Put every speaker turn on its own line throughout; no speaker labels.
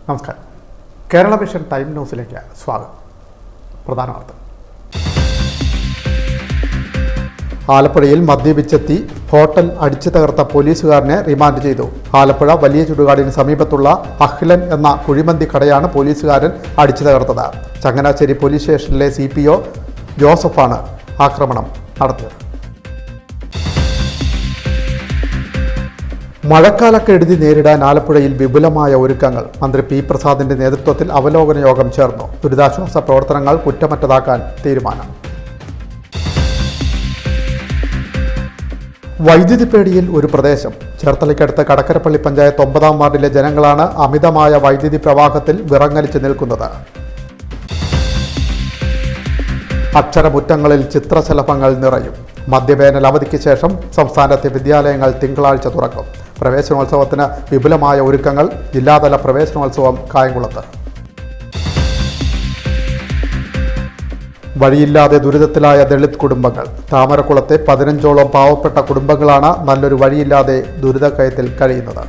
നമസ്കാരം. Kerala vision time ന്യൂസിലേക്ക് സ്വാഗതം. പ്രധാന വാർത്ത. ആലപ്പുഴയിൽ മദ്യപിച്ചെത്തി ഹോട്ടൽ അടിച്ചു തകർത്ത പോലീസുകാരനെ റിമാൻഡ് ചെയ്തു. ആലപ്പുഴ വലിയ ചുടുകാടിന് സമീപത്തുള്ള അഖിലൻ എന്ന കുഴിമന്തി കടയാണ് പോലീസുകാരൻ അടിച്ചു തകർത്തത്. ചങ്ങനാശ്ശേരി പോലീസ് സ്റ്റേഷനിലെ CPO ജോസഫാണ് ആക്രമണം നടത്തിയത്. മഴക്കാലക്കെടുതി നേരിടാൻ ആലപ്പുഴയിൽ വിപുലമായ ഒരുക്കങ്ങൾ. മന്ത്രി P. പ്രസാദിന്റെ നേതൃത്വത്തിൽ അവലോകന യോഗം ചേർന്നു. ദുരിതാശ്വാസ പ്രവർത്തനങ്ങൾ കുറ്റമറ്റതാക്കാൻ തീരുമാനം. വൈദ്യുതി പേടിയിൽ ഒരു പ്രദേശം. ചേർത്തലയ്ക്കടുത്ത് കടക്കരപ്പള്ളി പഞ്ചായത്ത് 9-ാം വാർഡിലെ ജനങ്ങളാണ് അമിതമായ വൈദ്യുതി പ്രവാഹത്തിൽ വിറങ്ങലിച്ച് നിൽക്കുന്നത്. അക്ഷരമുറ്റങ്ങളിൽ ചിത്രശലഭങ്ങൾ നിറയും. മധ്യവേനൽ അവധിക്ക് ശേഷം സംസ്ഥാനത്തെ വിദ്യാലയങ്ങൾ തിങ്കളാഴ്ച തുറക്കും. പ്രവേശനോത്സവത്തിന് വിപുലമായ ഒരുക്കങ്ങൾ. ജില്ലാതല പ്രവേശനോത്സവം കായംകുളത്ത്. വഴിയില്ലാതെ ദുരിതത്തിലായ ദളിത് കുടുംബങ്ങൾ. താമരക്കുളത്തെ 15ഓളം പാവപ്പെട്ട കുടുംബങ്ങളാണ് നല്ലൊരു വഴിയില്ലാതെ ദുരിതക്കയത്തിൽ കഴിയുന്നത്.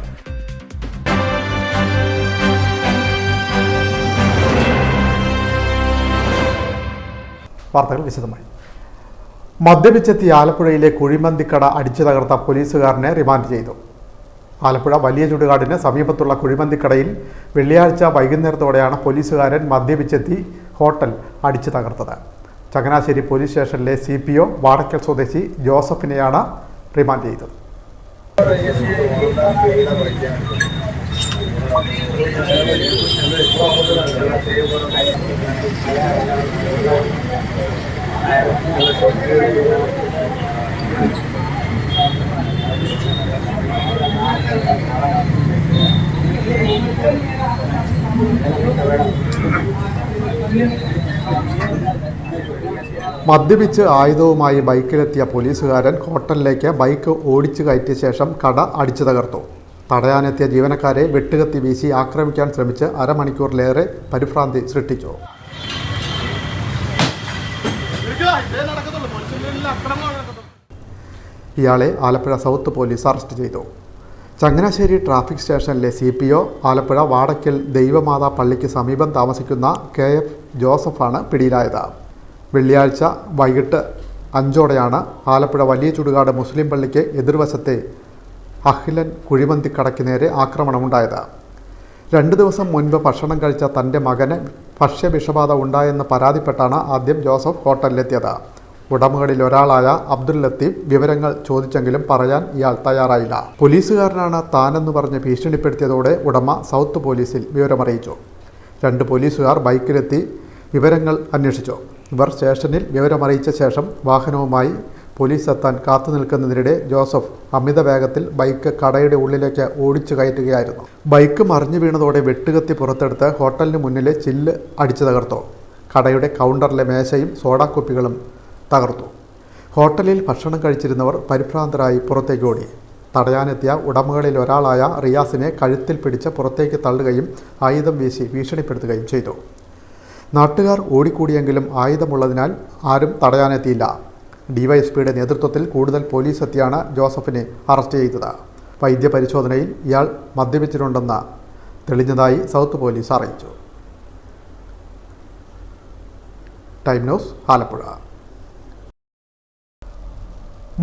വാർത്തകൾ വിശദമായി. മദ്യപിച്ചെത്തി ആലപ്പുഴയിലെ കുഴിമന്തിക്കട അടിച്ചു തകർത്ത പോലീസുകാരനെ റിമാൻഡ് ചെയ്തു. ആലപ്പുഴ വലിയ ചുടുകാടിന് സമീപത്തുള്ള കുഴിമന്തിക്കടയിൽ വെള്ളിയാഴ്ച വൈകുന്നേരത്തോടെയാണ് പോലീസുകാരൻ മദ്യപിച്ചെത്തി ഹോട്ടൽ അടിച്ചു തകർത്തത്. ചങ്ങനാശ്ശേരി പോലീസ് സ്റ്റേഷനിലെ CPO വാടക്കൽ സ്വദേശി ജോസഫിനെയാണ് റിമാൻഡ് ചെയ്തത്. മദ്യപിച്ച് ആയുധവുമായി ബൈക്കിലെത്തിയ പോലീസുകാരൻ ഹോട്ടലിലേക്ക് ബൈക്ക് ഓടിച്ചു കയറ്റിയ ശേഷം കട അടിച്ചു തകർത്തു. തടയാനെത്തിയ ജീവനക്കാരെ വെട്ടുകത്തി വീശി ആക്രമിക്കാൻ ശ്രമിച്ച് അരമണിക്കൂറിലേറെ പരിഭ്രാന്തി സൃഷ്ടിച്ചു. ഇയാളെ ആലപ്പുഴ സൗത്ത് പോലീസ് അറസ്റ്റ് ചെയ്തു. ചങ്ങനാശ്ശേരി ട്രാഫിക് സ്റ്റേഷനിലെ CPO ആലപ്പുഴ വാടക്കൽ ദൈവമാതാ പള്ളിക്ക് സമീപം താമസിക്കുന്ന KF ജോസഫാണ് പിടിയിലായത്. വെള്ളിയാഴ്ച വൈകിട്ട് 5ഓടെയാണ് ആലപ്പുഴ വലിയ ചുടുകാട് മുസ്ലിം പള്ളിക്ക് എതിർവശത്തെ അഖിലൻ കുഴിമന്തിക്കടയ്ക്ക് നേരെ ആക്രമണമുണ്ടായത്. 2 ദിവസം മുൻപ് ഭക്ഷണം കഴിച്ച തൻ്റെ മകന് ഭക്ഷ്യവിഷബാധ ഉണ്ടായെന്ന് പരാതിപ്പെട്ടാണ് ആദ്യം ജോസഫ് ഹോട്ടലിലെത്തിയത്. ഉടമകളിൽ ഒരാളായ അബ്ദുൽ ലത്തീഫ് വിവരങ്ങൾ ചോദിച്ചെങ്കിലും പറയാൻ ഇയാൾ തയ്യാറായില്ല. പോലീസുകാരനാണ് താനെന്ന് പറഞ്ഞ് ഭീഷണിപ്പെടുത്തിയതോടെ ഉടമ സൗത്ത് പോലീസിൽ വിവരമറിയിച്ചു. 2 പോലീസുകാർ ബൈക്കിലെത്തി വിവരങ്ങൾ അന്വേഷിച്ചു. ഇവർ സ്റ്റേഷനിൽ വിവരമറിയിച്ച ശേഷം വാഹനവുമായി പോലീസ് എത്താൻ കാത്തു നിൽക്കുന്നതിനിടെ ജോസഫ് അമിത വേഗത്തിൽ ബൈക്ക് കടയുടെ ഉള്ളിലേക്ക് ഓടിച്ചു കയറ്റുകയായിരുന്നു. ബൈക്ക് മറിഞ്ഞു വീണതോടെ വെട്ടുകത്തി പുറത്തെടുത്ത് ഹോട്ടലിന് മുന്നിലെ ചില്ല് അടിച്ചു തകർത്തു. കടയുടെ കൗണ്ടറിലെ മേശയും സോഡാക്കുപ്പികളും തകർത്തു. ഹോട്ടലിൽ ഭക്ഷണം കഴിച്ചിരുന്നവർ പരിഭ്രാന്തരായി പുറത്തേക്ക് ഓടി. തടയാനെത്തിയ ഉടമകളിൽ ഒരാളായ റിയാസിനെ കഴുത്തിൽ പിടിച്ച് പുറത്തേക്ക് തള്ളുകയും ആയുധം വീശി ഭീഷണിപ്പെടുത്തുകയും ചെയ്തു. നാട്ടുകാർ ഓടിക്കൂടിയെങ്കിലും ആയുധമുള്ളതിനാൽ ആരും തടയാനെത്തിയില്ല. DYSPയുടെ നേതൃത്വത്തിൽ കൂടുതൽ പോലീസ് എത്തിയാണ് ജോസഫിനെ അറസ്റ്റ് ചെയ്തത്. വൈദ്യപരിശോധനയിൽ ഇയാൾ മദ്യപിച്ചിട്ടുണ്ടെന്ന് തെളിഞ്ഞതായി സൗത്ത് പോലീസ് അറിയിച്ചു. Time news Alappuzha.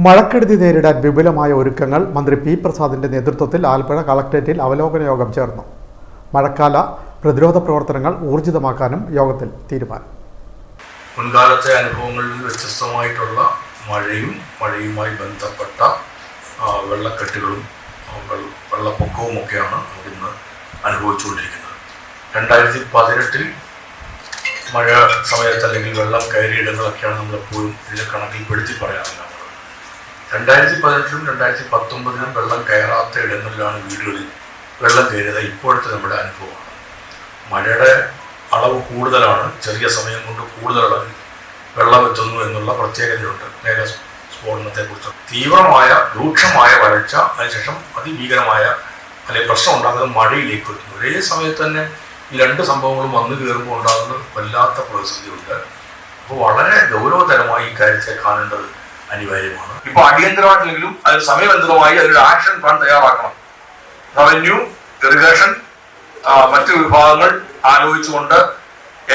മഴക്കെടുതി നേരിടാൻ വിപുലമായ ഒരുക്കങ്ങൾ. മന്ത്രി P. പ്രസാദിന്റെ നേതൃത്വത്തിൽ ആലപ്പുഴ കളക്ടറേറ്റിൽ അവലോകന യോഗം ചേർന്നു. മഴക്കാല പ്രതിരോധ പ്രവർത്തനങ്ങൾ ഊർജിതമാക്കാനും യോഗത്തിൽ തീരുമാനം.
മുൻകാലത്തെ അനുഭവങ്ങളിൽ വ്യത്യസ്തമായിട്ടുള്ള മഴയുമായി ബന്ധപ്പെട്ട വെള്ളക്കെട്ടുകളും വെള്ളപ്പൊക്കവും ഒക്കെയാണ് നമുക്കിന്ന് അനുഭവിച്ചുകൊണ്ടിരിക്കുന്നത്. 2018 മഴ സമയത്ത് അല്ലെങ്കിൽ വെള്ളം കയറിയിടങ്ങളൊക്കെയാണ് നമ്മളെപ്പോഴും ഇതിൽ കണക്കിൽപ്പെടുത്തി പറയാറുള്ളത്. 2018-ലും 2019-ലും വെള്ളം കയറാത്ത ഇടങ്ങളിലാണ് വീടുകളിൽ വെള്ളം കയറിയത് ഇപ്പോഴത്തെ നമ്മുടെ അനുഭവമാണ്. മഴയുടെ അളവ് കൂടുതലാണ്. ചെറിയ സമയം കൊണ്ട് കൂടുതൽ അളവിൽ വെള്ളം എത്തുന്നു എന്നുള്ള പ്രത്യേകതയുണ്ട്. മേഘ സ്ഫോടനത്തെക്കുറിച്ച് രൂക്ഷമായ വരൾച്ച, അതിനുശേഷം അതിഭീകരമായ അല്ലെങ്കിൽ പ്രശ്നം ഉണ്ടാകുന്ന മഴയിലേക്ക് എത്തുന്നു. ഒരേ സമയത്ത് തന്നെ ഈ 2 സംഭവങ്ങളും വന്നു കയറുമ്പോൾ ഉണ്ടാകുന്ന വല്ലാത്ത പ്രതിസന്ധിയുണ്ട്. അപ്പോൾ വളരെ ഗൗരവതരമായി ഈ കാര്യത്തെ കാണേണ്ടത് അനിവാര്യമാണ്. ഇപ്പോൾ അടിയന്തരമായിട്ടില്ലെങ്കിലും അതിന് സമയബന്ധിതമായി അതിനൊരു ആക്ഷൻ പ്ലാൻ തയ്യാറാക്കണം. റവന്യൂ, ഇറിഗേഷൻ, മറ്റ് വിഭാഗങ്ങൾ ആലോചിച്ചുകൊണ്ട്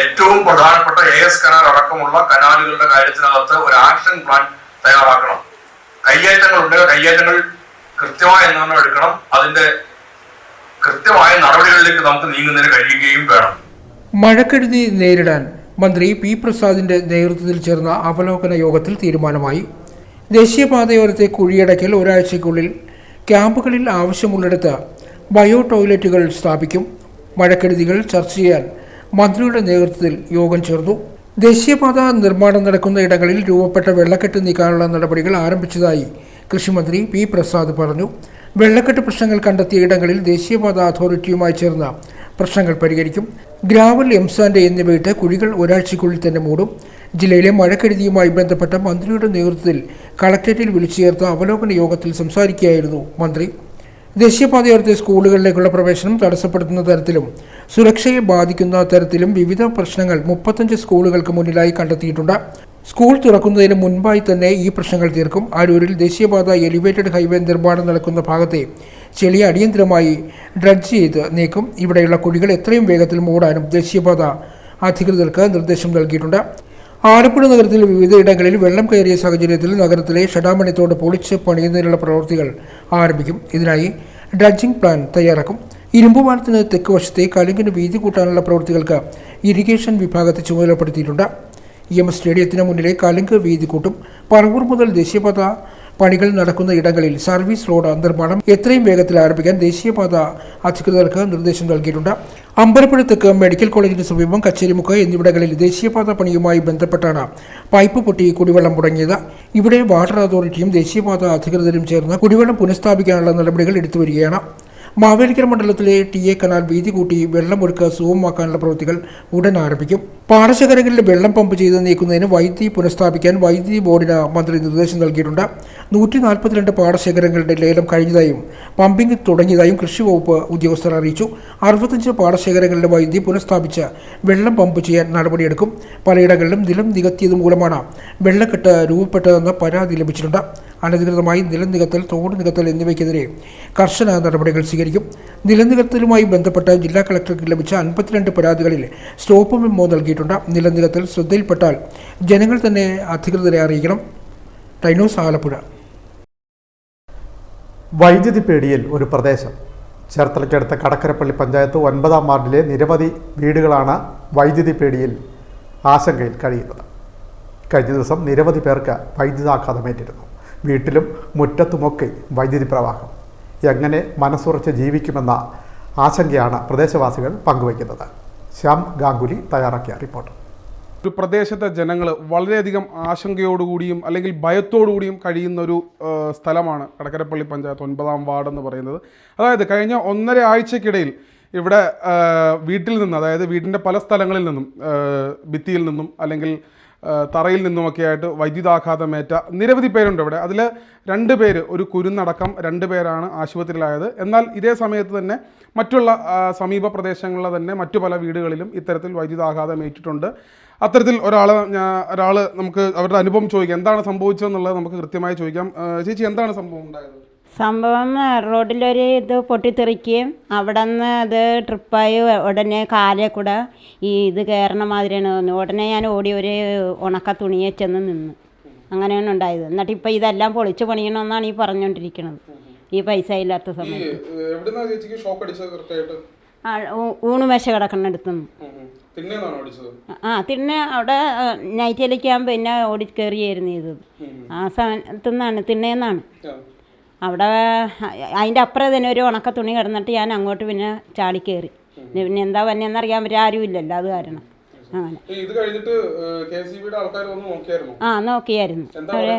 ഏറ്റവും പ്രധാനപ്പെട്ട AS കനാൽ അടക്കമുള്ള കനാലുകളുടെ കാര്യത്തിനകത്ത് ഒരു ആക്ഷൻ പ്ലാൻ തയ്യാറാക്കണം. കയ്യേറ്റങ്ങൾ ഉണ്ടെങ്കിൽ കയ്യേറ്റങ്ങൾ കൃത്യമായ എണ്ണം എടുക്കണം. അതിന്റെ കൃത്യമായ നടപടികളിലേക്ക് നമുക്ക് നീങ്ങുന്നതിന് കഴിയുകയും വേണം.
മഴക്കെടുതി നേരിടാൻ മന്ത്രി പി പ്രസാദിന്റെ നേതൃത്വത്തിൽ ചേർന്ന അവലോകന യോഗത്തിൽ തീരുമാനമായി. ദേശീയപാതയോരത്തെ കുഴിയടയ്ക്കൽ ഒരാഴ്ചയ്ക്കുള്ളിൽ ക്യാമ്പുകളിൽ ആവശ്യമുള്ളിടത്ത് ബയോ ടോയ്ലറ്റുകൾ സ്ഥാപിക്കും. മഴക്കെടുതികൾ ചർച്ച ചെയ്യാൻ മന്ത്രിയുടെ നേതൃത്വത്തിൽ യോഗം ചേർന്നു. ദേശീയപാത നിർമ്മാണം നടക്കുന്ന ഇടങ്ങളിൽ രൂപപ്പെട്ട വെള്ളക്കെട്ട് നീക്കാനുള്ള നടപടികൾ ആരംഭിച്ചതായി കൃഷിമന്ത്രി പി പ്രസാദ് പറഞ്ഞു. വെള്ളക്കെട്ട് പ്രശ്നങ്ങൾ കണ്ടെത്തിയ ഇടങ്ങളിൽ ദേശീയപാത അതോറിറ്റിയുമായി ചേർന്ന് പ്രശ്നങ്ങൾ പരിഹരിക്കും. ഗ്രാവൽ, എംസാൻഡ് എന്നിവയിട്ട് കുഴികൾ ഒരാഴ്ചയ്ക്കുള്ളിൽ തന്നെ മൂടും. ജില്ലയിലെ മഴക്കെടുതിയുമായി ബന്ധപ്പെട്ട മന്ത്രിയുടെ നേതൃത്വത്തിൽ കളക്ടറേറ്റിൽ വിളിച്ചു ചേർത്ത അവലോകന യോഗത്തിൽ സംസാരിക്കുകയായിരുന്നു മന്ത്രി. ദേശീയപാതയോരത്തെ സ്കൂളുകളിലേക്കുള്ള പ്രവേശനം തടസ്സപ്പെടുത്തുന്ന തരത്തിലും സുരക്ഷയെ ബാധിക്കുന്ന തരത്തിലും വിവിധ പ്രശ്നങ്ങൾ 35 സ്കൂളുകൾക്ക് മുന്നിലായി കണ്ടെത്തിയിട്ടുണ്ട്. സ്കൂൾ തുറക്കുന്നതിന് മുൻപായി തന്നെ ഈ പ്രശ്നങ്ങൾ തീർക്കും. അരൂരിൽ ദേശീയപാത എലിവേറ്റഡ് ഹൈവേ നിർമ്മാണം നടക്കുന്ന ഭാഗത്തെ ചെളി അടിയന്തരമായി ഡ്രഡ്ജ് ചെയ്ത് നീക്കും. ഇവിടെയുള്ള കുഴികൾ എത്രയും വേഗത്തിൽ മൂടാനും ദേശീയപാത അധികൃതർക്ക് നിർദ്ദേശം നൽകിയിട്ടുണ്ട്. ആലപ്പുഴ നഗരത്തിൽ വിവിധ ഇടങ്ങളിൽ വെള്ളം കയറിയ സാഹചര്യത്തിൽ നഗരത്തിലെ ഷടാമണിത്തോട് പൊളിച്ച് പണിയുന്നതിനുള്ള പ്രവൃത്തികൾ ആരംഭിക്കും. ഇതിനായി ഡ്രഡ്ജിംഗ് പ്ലാൻ തയ്യാറാക്കും. ഇരുമ്പുപാലത്തിന് തെക്ക് വശത്തെ കലുങ്കിന് വീതി കൂട്ടാനുള്ള പ്രവൃത്തികൾക്ക് ഇറിഗേഷൻ വിഭാഗത്തെ ചുമതലപ്പെടുത്തിയിട്ടുണ്ട്. EMS സ്റ്റേഡിയത്തിന് മുന്നിലെ കലുങ്ക് വീതി കൂട്ടും. പറവൂർ മുതൽ ദേശീയപാത പണികൾ നടക്കുന്ന ഇടങ്ങളിൽ സർവീസ് റോഡ് നിർമ്മാണം എത്രയും വേഗത്തിൽ ആരംഭിക്കാൻ ദേശീയപാത അധികൃതർക്ക് നിർദ്ദേശം നൽകിയിട്ടുണ്ട്. അമ്പലപ്പുഴ തെക്ക് മെഡിക്കൽ കോളേജിന് സമീപം കച്ചേരിമുക്ക് എന്നിവിടങ്ങളിൽ ദേശീയപാത പണിയുമായി ബന്ധപ്പെട്ടാണ് പൈപ്പ് പൊട്ടി കുടിവെള്ളം മുടങ്ങിയത്. ഇവിടെ വാട്ടർ അതോറിറ്റിയും ദേശീയപാത അധികൃതരും ചേർന്ന് കുടിവെള്ളം പുനഃസ്ഥാപിക്കാനുള്ള നടപടികൾ എടുത്തുവരികയാണ്. മാവേലിക്കര മണ്ഡലത്തിലെ TA കനാൽ വീതി കൂട്ടി വെള്ളമൊഴുക്ക് സുഗമമാക്കാനുള്ള പ്രവൃത്തികൾ ഉടൻ ആരംഭിക്കും. പാടശേഖരങ്ങളിൽ വെള്ളം പമ്പ് ചെയ്ത് നീക്കുന്നതിന് വൈദ്യുതി പുനഃസ്ഥാപിക്കാൻ വൈദ്യുതി ബോർഡിന് മന്ത്രി നിർദ്ദേശം നൽകിയിട്ടുണ്ട്. 142 പാടശേഖരങ്ങളുടെ ലേലം കഴിഞ്ഞതായും പമ്പിംഗ് തുടങ്ങിയതായും കൃഷി വകുപ്പ് ഉദ്യോഗസ്ഥർ അറിയിച്ചു. 65 പാടശേഖരങ്ങളുടെ വൈദ്യുതി പുനഃസ്ഥാപിച്ച് വെള്ളം പമ്പ് ചെയ്യാൻ നടപടിയെടുക്കും. പലയിടങ്ങളിലും നിലം നികത്തിയത് മൂലമാണ് വെള്ളക്കെട്ട് രൂപപ്പെട്ടതെന്ന് പരാതി ലഭിച്ചിട്ടുണ്ട്. അനധികൃതമായി നിലം നികത്തൽ, തോട് നികത്തൽ എന്നിവയ്ക്കെതിരെ കർശന നടപടികൾ സ്വീകരിക്കും. നിലനികത്തലുമായി ബന്ധപ്പെട്ട് ജില്ലാ കളക്ടർക്ക് ലഭിച്ച 52 പരാതികളിൽ സ്റ്റോപ്പ് മെമ്മോ നൽകിയിട്ടുണ്ട്. നിലനികത്തൽ ശ്രദ്ധയിൽപ്പെട്ടാൽ ജനങ്ങൾ തന്നെ അധികൃതരെ അറിയിക്കണം. ടൈനോസ്, ആലപ്പുഴ.
വൈദ്യുതി പേടിയിൽ ഒരു പ്രദേശം. ചേർത്തലയ്ക്കടുത്ത കടക്കരപ്പള്ളി പഞ്ചായത്ത് 9-ാം വാർഡിലെ നിരവധി വീടുകളാണ് വൈദ്യുതി പേടിയിൽ ആശങ്കയിൽ കഴിയുന്നത്. കഴിഞ്ഞ ദിവസം നിരവധി പേർക്ക് വൈദ്യുതാഘാതമേറ്റിരുന്നു. വീട്ടിലും മുറ്റത്തുമൊക്കെ വൈദ്യുതി പ്രവാഹം. എങ്ങനെ മനസ്സുറച്ച് ജീവിക്കുമെന്ന ആശങ്കയാണ് പ്രദേശവാസികൾ പങ്കുവയ്ക്കുന്നത്. ശ്യാം ഗാംഗുലി തയ്യാറാക്കിയ റിപ്പോർട്ട്.
ഒരു പ്രദേശത്തെ ജനങ്ങൾ വളരെയധികം ആശങ്കയോടുകൂടിയും അല്ലെങ്കിൽ ഭയത്തോടുകൂടിയും കഴിയുന്ന ഒരു സ്ഥലമാണ് കടക്കരപ്പള്ളി പഞ്ചായത്ത് 9-ാം വാർഡ് എന്ന് പറയുന്നത്. അതായത് കഴിഞ്ഞ 1.5 ആഴ്ചക്കിടയിൽ ഇവിടെ വീട്ടിൽ നിന്ന്, അതായത് വീടിൻ്റെ പല സ്ഥലങ്ങളിൽ നിന്നും, ഭിത്തിയിൽ നിന്നും അല്ലെങ്കിൽ തറയിൽ നിന്നുമൊക്കെയായിട്ട് വൈദ്യുതാഘാതമേറ്റ നിരവധി പേരുണ്ട് ഇവിടെ. അതിൽ 2 പേര്, ഒരു കുരുന്നടക്കം 2 പേരാണ് ആശുപത്രിയിലായത്. എന്നാൽ ഇതേ സമയത്ത് തന്നെ മറ്റുള്ള സമീപ പ്രദേശങ്ങളിലെ തന്നെ മറ്റു പല വീടുകളിലും ഇത്തരത്തിൽ വൈദ്യുതാഘാതമേറ്റിട്ടുണ്ട്. അത്തരത്തിൽ ഒരാൾ നമുക്ക് അവരുടെ അനുഭവം ചോദിക്കാം. എന്താണ് സംഭവിച്ചതെന്നുള്ളത് നമുക്ക് കൃത്യമായി ചോദിക്കാം. ചേച്ചി, എന്താണ് സംഭവം ഉണ്ടായത്?
സംഭവം റോഡിലൊരു ഇത് പൊട്ടിത്തെറിക്കുകയും അവിടെ നിന്ന് അത് ട്രിപ്പായി ഉടനെ കാലേ കൂടെ ഇത് കയറണ മാതിരിയാണ് തോന്നുന്നത്. ഉടനെ ഞാൻ ഓടി ഒരു ഉണക്ക തുണിയെ ചെന്ന് നിന്ന്. അങ്ങനെയാണ് ഉണ്ടായത്. എന്നിട്ട് ഇപ്പം ഇതെല്ലാം പൊളിച്ച് പണിയണമെന്നാണ് ഈ പറഞ്ഞുകൊണ്ടിരിക്കുന്നത്. ഈ പൈസ ഇല്ലാത്ത സമയത്ത് ഊണുമേശ കിടക്കണടുത്തുനിന്ന്. തിണ്ണെ അവിടെ നൈറ്റിലേക്കാകുമ്പോൾ പിന്നെ ഓടി കയറിയായിരുന്നു ചെയ്തത്. ആ സമയത്തുനിന്നാണ്, തിണ്ണേന്നാണ്. അവിടെ അതിൻ്റെ അപ്പുറം തന്നെ ഒരു ഉണക്ക തുണി കിടന്നിട്ട് ഞാൻ അങ്ങോട്ട് പിന്നെ ചാടിക്കയറി. പിന്നെ എന്താ വന്നെന്നറിയാൻ പറ്റും, ആരും ഇല്ലല്ലോ, അത് കാരണം. അങ്ങനെ നോക്കിയായിരുന്നു.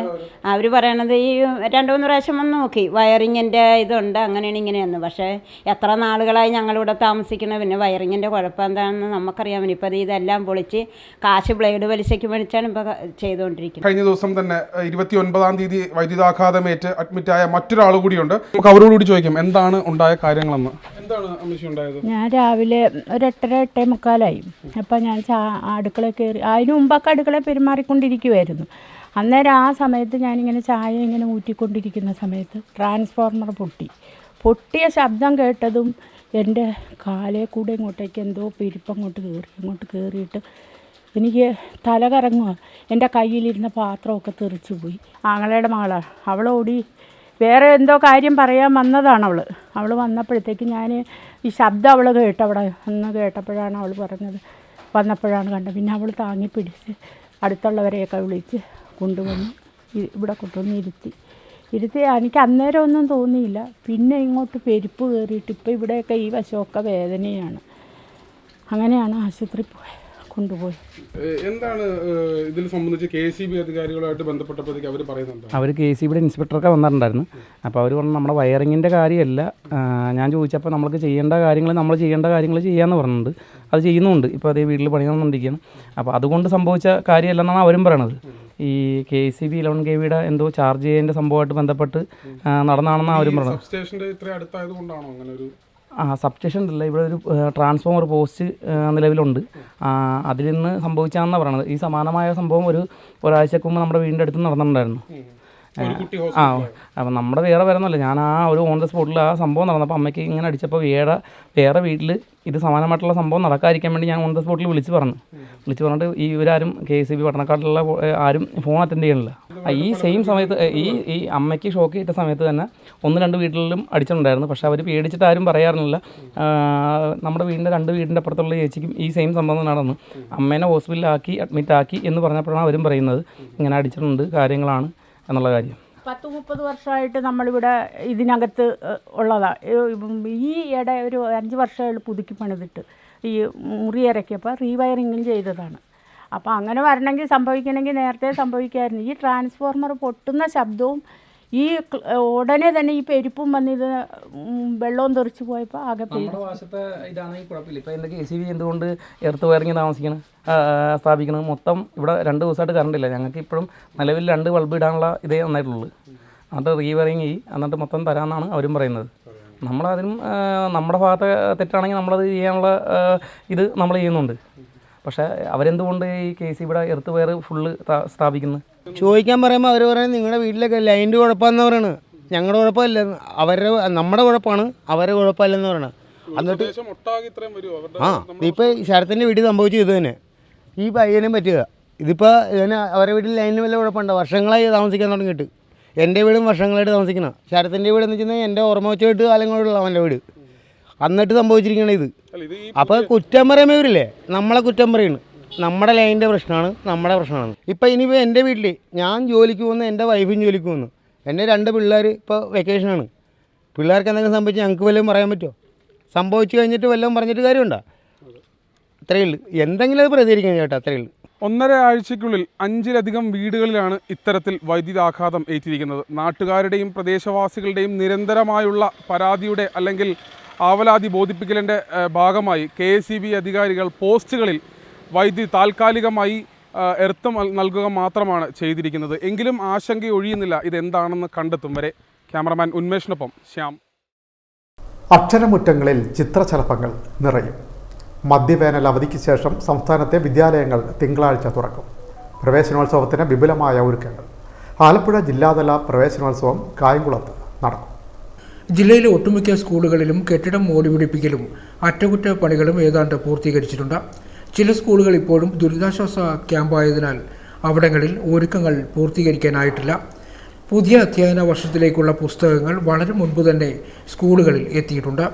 അവർ പറയണത് ഈ 2-3 പ്രാവശ്യം വന്ന് നോക്കി, വയറിങ്ങിൻ്റെ ഇതുണ്ട്, അങ്ങനെയാണ് ഇങ്ങനെയെന്ന്. പക്ഷേ എത്ര നാളുകളായി ഞങ്ങളിവിടെ താമസിക്കണം. പിന്നെ വയറിങ്ങിൻ്റെ കുഴപ്പം എന്താണെന്ന് നമുക്കറിയാൻ പറ്റും. ഇപ്പോൾ ഇതെല്ലാം പൊളിച്ച് കാശ് ബ്ലേഡ് പലിശയ്ക്ക് മേടിച്ചാണ് ഇപ്പോൾ ചെയ്തുകൊണ്ടിരിക്കുന്നത്.
കഴിഞ്ഞ ദിവസം തന്നെ 29-ാം തീയതി വൈദ്യുതാഘാതമേറ്റ് അഡ്മിറ്റായ മറ്റൊരാൾ കൂടിയുണ്ട്. നമുക്ക് അവരോടുകൂടി ചോദിക്കാം എന്താണ് ഉണ്ടായ കാര്യങ്ങളെന്ന്. എന്താണ് അമ്മച്ചി ഉണ്ടായത്?
ഞാൻ രാവിലെ ഒരു 8:30-8:45 അപ്പം ഞാൻ അടുക്കളയിൽ കയറി. അതിന് മുമ്പൊക്കെ അടുക്കളയിൽ പെരുമാറിക്കൊണ്ടിരിക്കുമായിരുന്നു. അന്നേരം ആ സമയത്ത് ഞാനിങ്ങനെ ചായ ഇങ്ങനെ ഊറ്റിക്കൊണ്ടിരിക്കുന്ന സമയത്ത് ട്രാൻസ്ഫോർമർ പൊട്ടിയ ശബ്ദം കേട്ടതും എൻ്റെ കാലേ കൂടെ ഇങ്ങോട്ടേക്ക് എന്തോ പെരുപ്പങ്ങോട്ട് കയറിയിട്ട് എനിക്ക് തല കറങ്ങുക. എൻ്റെ കയ്യിലിരുന്ന പാത്രമൊക്കെ തെറിച്ചു പോയി. ആങ്ങളയുടെ മകളാണ്, അവളോടി വേറെ എന്തോ കാര്യം പറയാൻ വന്നതാണ് അവൾ വന്നപ്പോഴത്തേക്ക് ഞാൻ ഈ ശബ്ദം അവൾ അവിടെ ഒന്ന് കേട്ടപ്പോഴാണ് അവൾ പറഞ്ഞത്. വന്നപ്പോഴാണ് കണ്ടത്. പിന്നെ അവൾ താങ്ങി പിടിച്ച് അടുത്തുള്ളവരെയൊക്കെ വിളിച്ച് കൊണ്ടുവന്ന് ഇവിടെ കൊണ്ടുവന്ന് ഇരുത്തി എനിക്ക് അന്നേരം ഒന്നും തോന്നിയില്ല. പിന്നെ ഇങ്ങോട്ട് പെരുപ്പ് കയറിയിട്ട് ഇപ്പോൾ ഇവിടെയൊക്കെ ഈ വശമൊക്കെ വേദനയാണ്. അങ്ങനെയാണ് ആശുപത്രി കൊണ്ടുപോയി.
എന്താണ് ഇതിൽ സംബന്ധിച്ച് KCB അധികാരികളുമായിട്ട് ബന്ധപ്പെട്ടപ്പോഴത്തേക്ക് അവർ പറയുന്നുണ്ട്?
അവർ KCBയുടെ ഇൻസ്പെക്ടറൊക്കെ വന്നിട്ടുണ്ടായിരുന്നു. അപ്പോൾ അവർ പറഞ്ഞു നമ്മുടെ വയറിങ്ങിൻ്റെ കാര്യമല്ല. ഞാൻ ചോദിച്ചപ്പോൾ നമ്മൾക്ക് ചെയ്യേണ്ട കാര്യങ്ങൾ ചെയ്യാമെന്ന് പറഞ്ഞിട്ടുണ്ട്. അത് ചെയ്യുന്നുണ്ട്. ഇപ്പോൾ അതേ വീട്ടിൽ പണിയുന്നുണ്ടിരിക്കുകയാണ്. അപ്പോൾ അതുകൊണ്ട് സംഭവിച്ച കാര്യമല്ലെന്നാണ് അവരും പറയണത്. ഈ KCB 11 kVയുടെ എന്തോ ചാർജ് ചെയ്യേണ്ട സംഭവമായിട്ട് ബന്ധപ്പെട്ട് നടന്നാണെന്നാണ് അവരും പറഞ്ഞത്.
സബ്സ്റ്റേഷൻ്റെ ഇത്ര അടുത്തായതുകൊണ്ടാണോ അങ്ങനെ ഒരു
സബ് സ്റ്റേഷൻ ഇല്ല, ഇവിടെ ഒരു ട്രാൻസ്ഫോമർ പോസ്റ്റ് നിലവിലുണ്ട്. അതിൽ നിന്ന് സംഭവിച്ചാണെന്നാണ് പറയണത്. ഈ സമാനമായ സംഭവം ഒരാഴ്ചക്ക് മുമ്പ് നമ്മുടെ വീടിൻ്റെ അടുത്ത് നടന്നിട്ടുണ്ടായിരുന്നു. അപ്പം നമ്മുടെ വേറെ വരുന്നില്ല. ഞാൻ ഒരു ഓൺ ദ സ്പോട്ടിൽ ആ സംഭവം നടന്നപ്പോൾ അമ്മയ്ക്ക് ഇങ്ങനെ അടിച്ചപ്പോൾ വേറെ വീട്ടിൽ ഇത് സമാനമായിട്ടുള്ള സംഭവം നടക്കാതിരിക്കാൻ വേണ്ടി ഞാൻ ഓൺ ദ സ്പോട്ടിൽ വിളിച്ച് പറഞ്ഞിട്ട് ഇവരാരും KCB പട്ടണക്കാട്ടിലുള്ള ആരും ഫോൺ അറ്റൻഡ് ചെയ്യണില്ല. ഈ സെയിം സമയത്ത് ഈ അമ്മയ്ക്ക് ഷോക്ക് കിട്ടിയ സമയത്ത് തന്നെ 1-2 വീട്ടിലും അടിച്ചിട്ടുണ്ടായിരുന്നു. പക്ഷേ അവർ പേടിച്ചിട്ട് ആരും പറയാറില്ല. നമ്മുടെ വീടിൻ്റെ 2 വീടിൻ്റെ അപ്പുറത്തുള്ള ചേച്ചിക്കും ഈ സെയിം സംഭവം നടന്നു. അമ്മേനെ ഹോസ്പിറ്റലിലാക്കി അഡ്മിറ്റാക്കി എന്ന് പറഞ്ഞപ്പോഴാണ് അവരും പറയുന്നത് ഇങ്ങനെ അടിച്ചിട്ടുണ്ട് കാര്യങ്ങളാണ് എന്നുള്ള കാര്യം.
10-30 വർഷമായിട്ട് നമ്മളിവിടെ ഇതിനകത്ത് ഉള്ളതാണ്. ഈ ഇട ഒരു 5 വർഷമായിട്ട് പുതുക്കി പണിതിട്ട് ഈ മുറി ഇറക്കിയപ്പോൾ റീവയറിങ്ങും ചെയ്തതാണ്. അപ്പോൾ അങ്ങനെ സംഭവിക്കണമെങ്കിൽ നേരത്തെ സംഭവിക്കായിരുന്നു. ഈ ട്രാൻസ്ഫോർമർ പൊട്ടുന്ന ശബ്ദവും ഈ ഉടനെ തന്നെ ഈ പെരുപ്പും വന്നിത് വെള്ളവും തെറിച്ച് പോയപ്പോൾ ആകെ
നമ്മുടെ വശത്തെ ഇതാണെങ്കിൽ കുഴപ്പമില്ല. ഇപ്പോൾ എൻ്റെ KCB എന്തുകൊണ്ട് എർത്ത് വയറിങ് സ്ഥാപിക്കണം മൊത്തം ഇവിടെ 2 ദിവസമായിട്ട് കറണ്ടില്ല. ഞങ്ങൾക്ക് ഇപ്പോഴും നിലവിൽ 2 ബൾബ് ഇടാനുള്ള ഇതേ നന്നായിട്ടുള്ളൂ. അത് റീവയറിങ് എന്നിട്ട് മൊത്തം തരാമെന്നാണ് അവരും പറയുന്നത്. നമ്മളതിനും നമ്മുടെ ഭാഗത്തെ തെറ്റാണെങ്കിൽ നമ്മളത് ചെയ്യാനുള്ള ഇത് നമ്മൾ ചെയ്യുന്നുണ്ട്. പക്ഷേ അവരെന്തുകൊണ്ട് ഈ KCBയുടെ എർത്ത് വയർ ഫുള്ള് സ്ഥാപിക്കുന്നത്
ചോദിക്കാൻ പറയുമ്പോൾ അവർ പറയുന്നത് നിങ്ങളുടെ വീട്ടിലൊക്കെ ലൈൻ്റെ കുഴപ്പമെന്ന് പറയുന്നത്. ഞങ്ങളുടെ കുഴപ്പമില്ല, നമ്മുടെ കുഴപ്പമാണ്, അവരുടെ കുഴപ്പമില്ലെന്ന് പറയണത്. എന്നിട്ട് ഇപ്പോൾ ശരത്തിൻ്റെ വീട്ടിൽ സംഭവിച്ചു ഇത് തന്നെ ഈ പയ്യനും പറ്റുക. ഇതിപ്പോൾ ഇതിന് അവരുടെ വീട്ടിൽ ലൈനിന് വല്ല കുഴപ്പമുണ്ടോ? വർഷങ്ങളായി താമസിക്കാൻ തുടങ്ങിയിട്ട്. എൻ്റെ വീടും വർഷങ്ങളായിട്ട് താമസിക്കണം. ശരത്തിൻ്റെ വീട് എന്ന് വെച്ചാൽ എൻ്റെ ഓർമ്മ വെച്ചിട്ട് കാലങ്ങളുള്ള അവൻ്റെ വീട്. എന്നിട്ട് സംഭവിച്ചിരിക്കണം ഇത്. അപ്പോൾ കുറ്റം പറയുമ്പോൾ ഇവരില്ലേ നമ്മളെ കുറ്റം പറയുന്നു. നമ്മുടെ ലൈനിൻ്റെ പ്രശ്നമാണ്, നമ്മുടെ പ്രശ്നമാണ്. ഇപ്പം ഇനിയിപ്പോൾ എൻ്റെ വീട്ടിൽ ഞാൻ ജോലിക്ക് പോകുന്നു, എൻ്റെ വൈഫും ജോലിക്ക് പോകുന്നു, എൻ്റെ 2 പിള്ളേർ ഇപ്പോൾ വെക്കേഷനാണ്. പിള്ളേർക്ക് എന്തെങ്കിലും സംഭവിച്ച് ഞങ്ങൾക്ക് വല്ലതും പറയാൻ പറ്റുമോ? സംഭവിച്ചു കഴിഞ്ഞിട്ട് വല്ലതും പറഞ്ഞിട്ട് കാര്യമുണ്ടോ? അത്രയേ ഉള്ളൂ. എന്തെങ്കിലും അത് പ്രതികരിക്കണം ചേട്ടാ, അത്രയേ ഉള്ളൂ.
1.5 ആഴ്ചയ്ക്കുള്ളിൽ 5-ലധികം വീടുകളിലാണ് ഇത്തരത്തിൽ വൈദ്യുതാഘാതം ഏറ്റിരിക്കുന്നത്. നാട്ടുകാരുടെയും പ്രദേശവാസികളുടെയും നിരന്തരമായുള്ള പരാതിയുടെ അല്ലെങ്കിൽ ആവലാതി ബോധിപ്പിക്കലിൻ്റെ ഭാഗമായി KCB അധികാരികൾ പോസ്റ്റുകളിൽ വൈദ്യുതി താൽക്കാലികമായി എർത്ത് നൽകുക മാത്രമാണ് ചെയ്തിരിക്കുന്നത്. എങ്കിലും ആശങ്ക ഒഴിയുന്നില്ല ഇതെന്താണെന്ന് കണ്ടെത്തും വരെ. ക്യാമറമാൻ ഉന്മേഷിനൊപ്പം ശ്യാം.
അക്ഷരമുറ്റങ്ങളിൽ ചിത്രശലഭങ്ങൾ നിറയും. മധ്യവേനൽ അവധിക്ക് ശേഷം സംസ്ഥാനത്തെ വിദ്യാലയങ്ങൾ തിങ്കളാഴ്ച തുറക്കും. പ്രവേശനോത്സവത്തിന് വിപുലമായ ഒരുക്കങ്ങൾ. ആലപ്പുഴ ജില്ലാതല പ്രവേശനോത്സവം കായംകുളത്ത് നടക്കും.
ജില്ലയിലെ ഒട്ടുമിക്ക സ്കൂളുകളിലും കെട്ടിടം മോടിപിടിപ്പിക്കലും അറ്റകുറ്റപ്പണികളും ഏതാണ്ട് പൂർത്തീകരിച്ചിട്ടുണ്ട്. ചില സ്കൂളുകൾ ഇപ്പോഴും ദുരിതാശ്വാസ ക്യാമ്പായതിനാൽ അവിടങ്ങളിൽ ഒരുക്കങ്ങൾ പൂർത്തീകരിക്കാനായിട്ടില്ല. പുതിയ അധ്യയന വർഷത്തിലേക്കുള്ള പുസ്തകങ്ങൾ വളരെ മുൻപ് തന്നെ സ്കൂളുകളിൽ എത്തിയിട്ടുണ്ട്.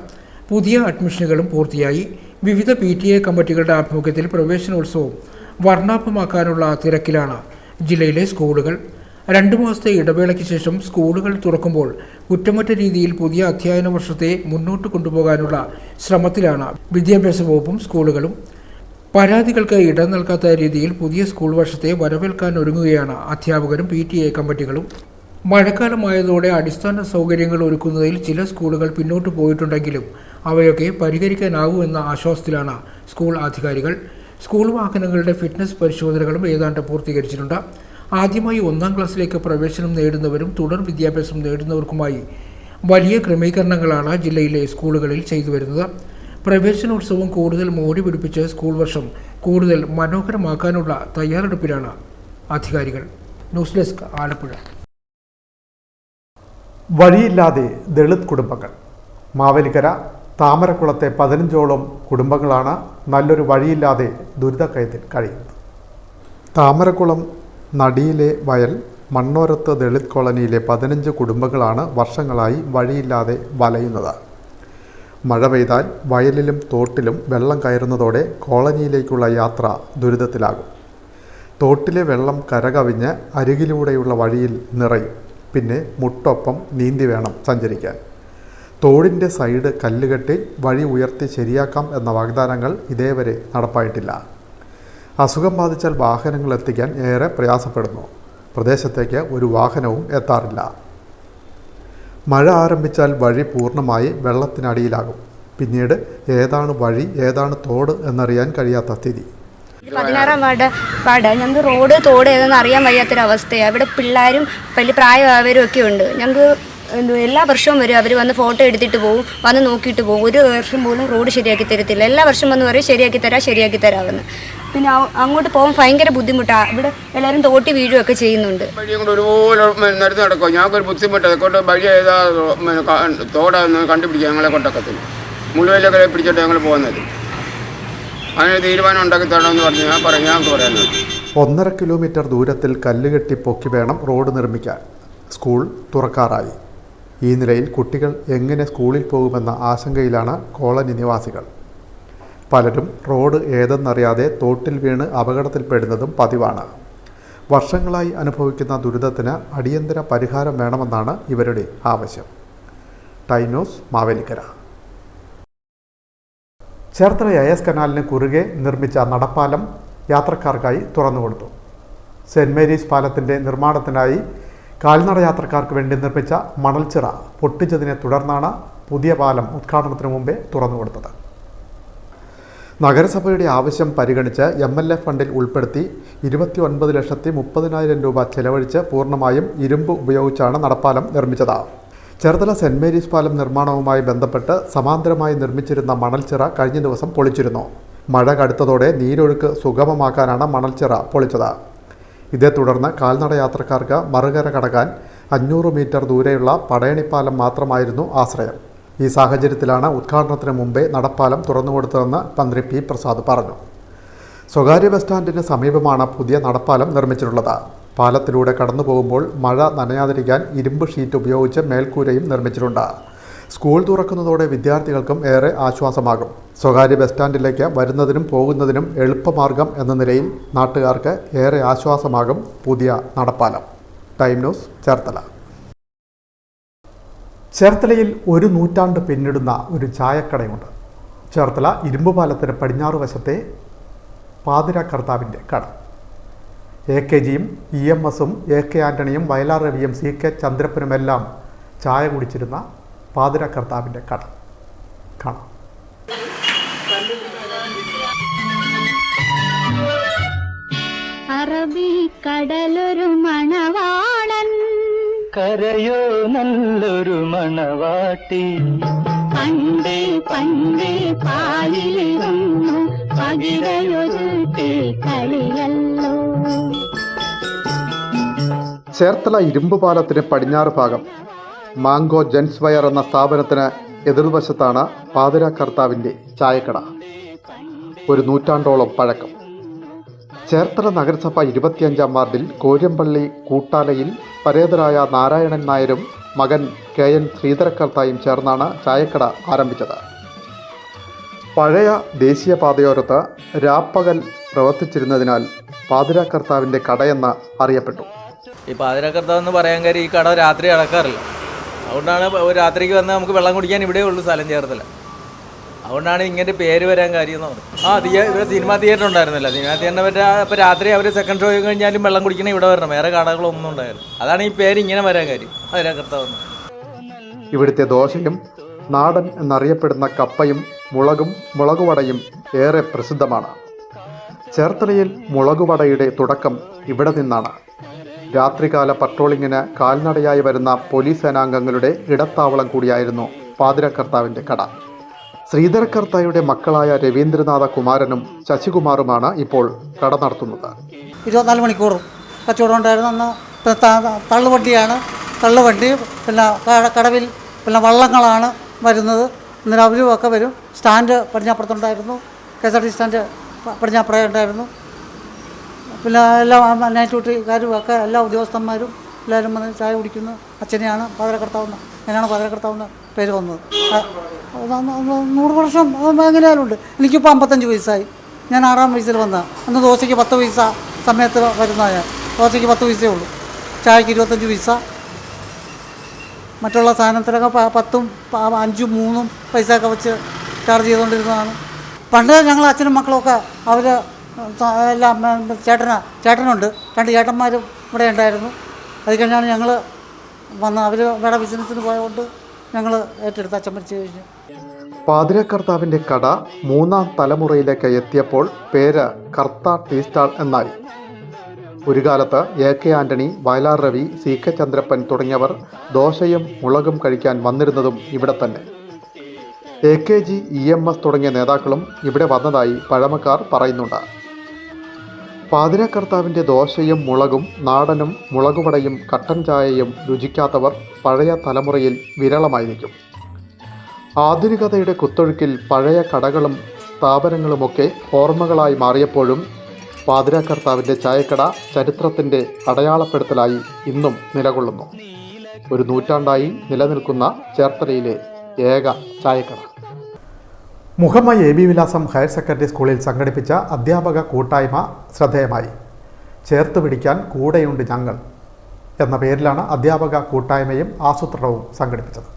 പുതിയ അഡ്മിഷനുകളും പൂർത്തിയായി. വിവിധ PTA കമ്മിറ്റികളുടെ ആഭിമുഖ്യത്തിൽ പ്രവേശനോത്സവം വർണ്ണാഭമാക്കാനുള്ള തിരക്കിലാണ് ജില്ലയിലെ സ്കൂളുകൾ. 2 മാസത്തെ ഇടവേളയ്ക്ക് ശേഷം സ്കൂളുകൾ തുറക്കുമ്പോൾ കുറ്റമറ്റ രീതിയിൽ പുതിയ അധ്യയന വർഷത്തെ മുന്നോട്ട് കൊണ്ടുപോകാനുള്ള ശ്രമത്തിലാണ് വിദ്യാഭ്യാസ വകുപ്പും സ്കൂളുകളും. പരാതികൾക്ക് ഇടം നൽകാത്ത രീതിയിൽ പുതിയ സ്കൂൾ വർഷത്തെ വരവേൽക്കാൻ ഒരുങ്ങുകയാണ് അധ്യാപകരും PTA കമ്മിറ്റികളും. മഴക്കാലമായതോടെ അടിസ്ഥാന സൗകര്യങ്ങൾ ഒരുക്കുന്നതിൽ ചില സ്കൂളുകൾ പിന്നോട്ട് പോയിട്ടുണ്ടെങ്കിലും അവയൊക്കെ പരിഹരിക്കാനാകുമെന്ന ആശ്വാസത്തിലാണ് സ്കൂൾ അധികാരികൾ. സ്കൂൾ വാഹനങ്ങളുടെ ഫിറ്റ്നസ് പരിശോധനകളും ഏതാണ്ട് പൂർത്തീകരിച്ചിട്ടുണ്ട്. ആദ്യമായി 1-ാം ക്ലാസ്സിലേക്ക് പ്രവേശനം നേടുന്നവരും തുടർ വിദ്യാഭ്യാസം നേടുന്നവർക്കുമായി വലിയ ക്രമീകരണങ്ങളാണ് ജില്ലയിലെ സ്കൂളുകളിൽ ചെയ്തു വരുന്നത്. പ്രവേശനോത്സവം കൂടുതൽ മോടി പിടിപ്പിച്ച് സ്കൂൾ വർഷം കൂടുതൽ മനോഹരമാക്കാനുള്ള തയ്യാറെടുപ്പിലാണ് അധികാരികൾ. News desk, Alappuzha.
വഴിയില്ലാതെ ദളിത് കുടുംബങ്ങൾ. മാവേലിക്കര താമരക്കുളത്തെ 15ഓളം കുടുംബങ്ങളാണ് നല്ലൊരു വഴിയില്ലാതെ ദുരിതക്കയത്തിൽ കഴിയുന്നത്. താമരക്കുളം നടിയിലെ വയൽ മണ്ണോരത്ത് ദളിത് കോളനിയിലെ 15 കുടുംബങ്ങളാണ് വർഷങ്ങളായി വഴിയില്ലാതെ വലയുന്നത്. മഴ പെയ്താൽ വയലിലും തോട്ടിലും വെള്ളം കയറുന്നതോടെ കോളനിയിലേക്കുള്ള യാത്ര ദുരിതത്തിലാകും. തോട്ടിലെ വെള്ളം കരകവിഞ്ഞ് അരികിലൂടെയുള്ള വഴിയിൽ നിറയും. പിന്നെ മുട്ടൊപ്പം നീന്തി വേണം സഞ്ചരിക്കാൻ. തോടിൻ്റെ സൈഡ് കല്ലുകെട്ടി വഴി ഉയർത്തി ശരിയാക്കാം എന്ന വാഗ്ദാനങ്ങൾ ഇതേവരെ നടപ്പായിട്ടില്ല. അസുഖം ബാധിച്ചാൽ വാഹനങ്ങൾ എത്തിക്കാൻ ഏറെ പ്രയാസപ്പെടുന്നു. പ്രദേശത്തേക്ക് ഒരു വാഹനവും എത്താറില്ല. മഴ ആരംഭിച്ചാൽ വഴി പൂർണ്ണമായി വെള്ളത്തിനടിയിലാകും. പിന്നീട് ഏതാണ് വഴി ഏതാണ് തോട് എന്നറിയാൻ കഴിയാത്ത സ്ഥിതി.
16-ാം വാർഡ് ഞങ്ങൾക്ക് റോഡ് തോട് ഏതെന്ന് അറിയാൻ വയ്യാത്തൊരവസ്ഥയാണ്. ഇവിടെ പിള്ളേരും വലിയ പ്രായമായവരും ഒക്കെ ഉണ്ട്. ഞങ്ങൾക്ക് എല്ലാ വർഷവും വരും. അവർ വന്ന് ഫോട്ടോ എടുത്തിട്ട് പോകും, വന്ന് നോക്കിയിട്ട് പോകും. ഒരു വർഷം പോലും റോഡ് ശരിയാക്കി തരത്തില്ല. എല്ലാ വർഷം വന്ന് പറയും ശരിയാക്കി തരാമെന്ന്. പിന്നെ അങ്ങോട്ട് പോകാൻ ഭയങ്കര ബുദ്ധിമുട്ടാണ്. ഇവിടെ എല്ലാവരും തോട്ടി വീഴുകയൊക്കെ ചെയ്യുന്നുണ്ട്.
ഒരുപോലെ നടത്തി നടക്കും. ഞങ്ങൾക്കൊരു ബുദ്ധിമുട്ട് കൊണ്ട് വഴി ഏതാ തോടാന്ന് കണ്ടുപിടിക്കുക. ഞങ്ങളെ കൊണ്ടക്കത്തില്ല മുഴുവനൊക്കെ പിടിച്ചിട്ട് ഞങ്ങൾ പോകുന്നത്. അതിന് തീരുമാനം ഉണ്ടാക്കി തരണമെന്ന് പറഞ്ഞ് ഞങ്ങൾക്ക് പറയുന്നത്.
1.5 കിലോമീറ്റർ ദൂരത്തിൽ കല്ലുകെട്ടി പൊക്കി വേണം റോഡ് നിർമ്മിക്കാൻ. സ്കൂൾ തുറക്കാറായി. ഈ നിലയിൽ കുട്ടികൾ എങ്ങനെ സ്കൂളിൽ പോകുമെന്ന ആശങ്കയിലാണ് കോളനി നിവാസികൾ. പലരും റോഡ് ഏതെന്നറിയാതെ തോട്ടിൽ വീണ് അപകടത്തിൽപ്പെടുന്നതും പതിവാണ്. വർഷങ്ങളായി അനുഭവിക്കുന്ന ദുരിതത്തിന് അടിയന്തര പരിഹാരം വേണമെന്നാണ് ഇവരുടെ ആവശ്യം. Time news, Mavelikkara. Cherthala AS കനാലിന് കുറുകെ നിർമ്മിച്ച നടപ്പാലം യാത്രക്കാർക്കായി തുറന്നുകൊടുത്തു. സെൻറ് മേരീസ് പാലത്തിൻ്റെ നിർമ്മാണത്തിനായി കാൽനട യാത്രക്കാർക്ക് വേണ്ടി നിർമ്മിച്ച മണൽച്ചിറ പൊട്ടിച്ചതിനെ തുടർന്നാണ് പുതിയ പാലം ഉദ്ഘാടനത്തിന് മുമ്പേ തുറന്നുകൊടുത്തത്. നഗരസഭയുടെ ആവശ്യം പരിഗണിച്ച് MLA ഫണ്ടിൽ ഉൾപ്പെടുത്തി 29,30,000 രൂപ ചെലവഴിച്ച് പൂർണ്ണമായും ഇരുമ്പ് ഉപയോഗിച്ചാണ് നടപ്പാലം നിർമ്മിച്ചത്. ചേർത്തല സെൻറ് മേരീസ് പാലം നിർമ്മാണവുമായി ബന്ധപ്പെട്ട് സമാന്തരമായി നിർമ്മിച്ചിരുന്ന മണൽച്ചിറ കഴിഞ്ഞ ദിവസം പൊളിച്ചിരുന്നു. മഴ കടുത്തതോടെ നീരൊഴുക്ക് സുഗമമാക്കാനാണ് മണൽച്ചിറ പൊളിച്ചത്. ഇതേ തുടർന്ന് കാൽനട യാത്രക്കാർക്ക് മറുകര കടക്കാൻ 500 മീറ്റർ ദൂരെയുള്ള പടയണിപ്പാലം മാത്രമായിരുന്നു ആശ്രയം. ഈ സാഹചര്യത്തിലാണ് ഉദ്ഘാടനത്തിന് മുമ്പേ നടപ്പാലം തുറന്നുകൊടുത്തതെന്ന് മന്ത്രി P. പ്രസാദ് പറഞ്ഞു. സ്വകാര്യ ബസ് സ്റ്റാൻഡിന് സമീപമാണ് പുതിയ നടപ്പാലം നിർമ്മിച്ചിട്ടുള്ളത്. പാലത്തിലൂടെ കടന്നു പോകുമ്പോൾ മഴ നനയാതിരിക്കാൻ ഇരുമ്പ് ഷീറ്റ് ഉപയോഗിച്ച് മേൽക്കൂരയും നിർമ്മിച്ചിട്ടുണ്ട്. സ്കൂൾ തുറക്കുന്നതോടെ വിദ്യാർത്ഥികൾക്കും ഏറെ ആശ്വാസമാകും. സ്വകാര്യ ബസ് സ്റ്റാൻഡിലേക്ക് വരുന്നതിനും പോകുന്നതിനും എളുപ്പമാർഗം എന്ന നിലയിൽ നാട്ടുകാർക്ക് ഏറെ ആശ്വാസമാകും പുതിയ നടപ്പാലം. Time news, Cherthala. ചേർത്തലയിൽ 1 നൂറ്റാണ്ട് പിന്നിടുന്ന ഒരു ചായക്കടയുണ്ട്. ചേർത്തല ഇരുമ്പുപാലത്തിന് പടിഞ്ഞാറ് വശത്തെ പാതിര കർത്താവിൻ്റെ കട. AKGയും EMSും AK ആൻ്റണിയും വയലാർ രവിയും CK ചന്ദ്രപ്പനുമെല്ലാം ചായ കുടിച്ചിരുന്ന പാതിര കർത്താവിൻ്റെ കട കാണാം.
അറബിക്കടലൊരു മണവാളൻ,
കരയോ നല്ലൊരു മണവാട്ടി,
പണ്ടേ പണ്ടേ പാലിലിരുന്നു പകിടയൊരു കളിയല്ലോ.
ചേർത്തല ഇരുമ്പുപാലത്തിന് പടിഞ്ഞാറ് ഭാഗം മാംഗോ ജെൻസ് വയർ എന്ന സ്ഥാപനത്തിന് എതിർവശത്താണ് പാതിര കർത്താവിൻ്റെ ചായക്കട. 1 നൂറ്റാണ്ടോളം പഴക്കം. ചേർത്തല നഗരസഭ 25-ാം വാർഡിൽ കോര്യമ്പള്ളി കൂട്ടാലയിൽ പരേതരായ നാരായണൻ നായരും മകൻ KN ശ്രീധരക്കർത്തായും ചേർന്നാണ് ചായക്കട ആരംഭിച്ചത്. പഴയ ദേശീയപാതയോരത്ത് രാപ്പകൽ പ്രവർത്തിച്ചിരുന്നതിനാൽ പാതിരാക്കർത്താവിൻ്റെ കടയെന്ന് അറിയപ്പെട്ടു.
ഈ പാതിരാക്കർത്താവ് എന്ന് പറയാൻ കാര്യം ഈ കട രാത്രി അടക്കാറില്ല. അതുകൊണ്ടാണ് രാത്രിക്ക് വന്ന് നമുക്ക് വെള്ളം കുടിക്കാൻ ഇവിടെ ഉള്ളൂ സ്ഥലം ചേർത്തല. അതുകൊണ്ടാണ് ഇങ്ങനെ പേര് വരാൻ കാര്യം എന്ന് പറഞ്ഞു. ഇവിടെ സിനിമാ തിയേറ്റർ ഉണ്ടായിരുന്നില്ല. സിനിമാ തിയേറ്ററിനെ പറ്റി അപ്പോൾ രാത്രി അവർ സെക്കൻഡ് ഷോ കഴിഞ്ഞാലും വെള്ളം കുടിക്കണേ ഇവിടെ വരണം. വേറെ കടകളൊന്നും ഉണ്ടായിരുന്നു. അതാണ് ഈ പേര് ഇങ്ങനെ വരാൻ കാര്യം, പാതിരാക്കർത്താവ്.
ഇവിടുത്തെ ദോശയും നാടൻ എന്നറിയപ്പെടുന്ന കപ്പയും മുളകും മുളകുവടയും ഏറെ പ്രസിദ്ധമാണ്. ചേർത്തലയിൽ മുളകുവടയുടെ തുടക്കം ഇവിടെ നിന്നാണ്. രാത്രികാല പട്രോളിങ്ങിന് കാൽനടയായി വരുന്ന പോലീസ് സേനാംഗങ്ങളുടെ ഇടത്താവളം കൂടിയായിരുന്നു പാതിരാക്കർത്താവിൻ്റെ കട. ശ്രീധരക്കർത്തായുടെ മക്കളായ രവീന്ദ്രനാഥ കുമാരനും ശശികുമാറുമാണ് ഇപ്പോൾ കട നടത്തുന്നത്.
24 മണിക്കൂറും കച്ചവടം ഉണ്ടായിരുന്നു. അന്ന് തള്ളുവണ്ടിയാണ്. തള്ളുവണ്ടി, പിന്നെ കടവിൽ പിന്നെ വള്ളങ്ങളാണ് വരുന്നത്. അന്നേരം അവരും ഒക്കെ വരും. സ്റ്റാൻഡ് പടിഞ്ഞാപ്പുറത്തുണ്ടായിരുന്നു, KSRTC സ്റ്റാൻഡ് പടിഞ്ഞാപ്പുറം ഉണ്ടായിരുന്നു. പിന്നെ എല്ലാ നൈറ്റ് ഡ്യൂട്ടിക്കാരും ഒക്കെ എല്ലാ ഉദ്യോഗസ്ഥന്മാരും എല്ലാവരും വന്ന് ചായ കുടിക്കുന്നു. അച്ഛനെയാണ് പാതിരക്കടത്താവുന്ന, ഞാനാണ് പാതിരക്കടത്താവുന്ന പേര് വന്നത്. 100 വർഷം എങ്ങനെയാലും ഉണ്ട്. എനിക്കിപ്പോൾ 55 വയസ്സായി. ഞാൻ 6-ാം വയസ്സിൽ വന്നതാണ്. അന്ന് ദോശയ്ക്ക് 10 പൈസ സമയത്ത് വരുന്നതാണ്. ഞാൻ ദോശയ്ക്ക് 10 പൈസയേ ഉള്ളൂ, ചായക്ക് 25 പൈസ. മറ്റുള്ള സാധനത്തിലൊക്കെ 10ഉം 5ഉം 3ഉം പൈസയൊക്കെ വെച്ച് ചാർജ് ചെയ്തുകൊണ്ടിരുന്നതാണ്. പണ്ട് ഞങ്ങൾ അച്ഛനും മക്കളുമൊക്കെ അവർ എല്ലാം ചേട്ടനുണ്ട്, 2 ചേട്ടന്മാരും ഇവിടെ ഉണ്ടായിരുന്നു. അത് കഴിഞ്ഞാണ് ഞങ്ങൾ വന്ന് അവർ വേറെ ബിസിനസ്സിന് പോയതുകൊണ്ട് ഞങ്ങൾ ഏറ്റെടുത്ത്. അച്ഛൻ മരിച്ചു കഴിഞ്ഞു.
പാതിരക്കർത്താവിൻ്റെ കട 3ാം തലമുറയിലേക്ക് എത്തിയപ്പോൾ പേര് കർത്ത ടീ സ്റ്റാൾ എന്നായി. ഒരു കാലത്ത് AK ആൻ്റണി, വയലാർ രവി, CK ചന്ദ്രപ്പൻ തുടങ്ങിയവർ ദോശയും മുളകും കഴിക്കാൻ വന്നിരുന്നതും ഇവിടെ തന്നെ. AKG, EMS തുടങ്ങിയ നേതാക്കളും ഇവിടെ വന്നതായി പഴമക്കാർ പറയുന്നുണ്ട്. പാതിരക്കർത്താവിൻ്റെ ദോശയും മുളകും, നാടനും മുളകുവടയും കട്ടൻ ചായയും രുചിക്കാത്തവർ പഴയ തലമുറയിൽ വിരളമായിരിക്കും. ആധുനികതയുടെ കുത്തൊഴുക്കിൽ പഴയ കടകളും സ്ഥാപനങ്ങളുമൊക്കെ ഓർമ്മകളായി മാറിയപ്പോഴും പാതിരക്കർത്താവിൻ്റെ ചായക്കട ചരിത്രത്തിൻ്റെ അടയാളപ്പെടുത്തലായി ഇന്നും നിലകൊള്ളുന്നു. ഒരു നൂറ്റാണ്ടായി നിലനിൽക്കുന്ന ചേർത്തലയിലെ ഏക ചായക്കട. മുഹമ്മ AB വിലാസം ഹയർ സെക്കൻഡറി സ്കൂളിൽ സംഘടിപ്പിച്ച അധ്യാപക കൂട്ടായ്മ ശ്രദ്ധേയമായി. ചേർത്ത് പിടിക്കാൻ കൂടെയുണ്ട് ഞങ്ങൾ എന്ന പേരിലാണ് അധ്യാപക കൂട്ടായ്മയും ആസൂത്രണവും സംഘടിപ്പിച്ചത്.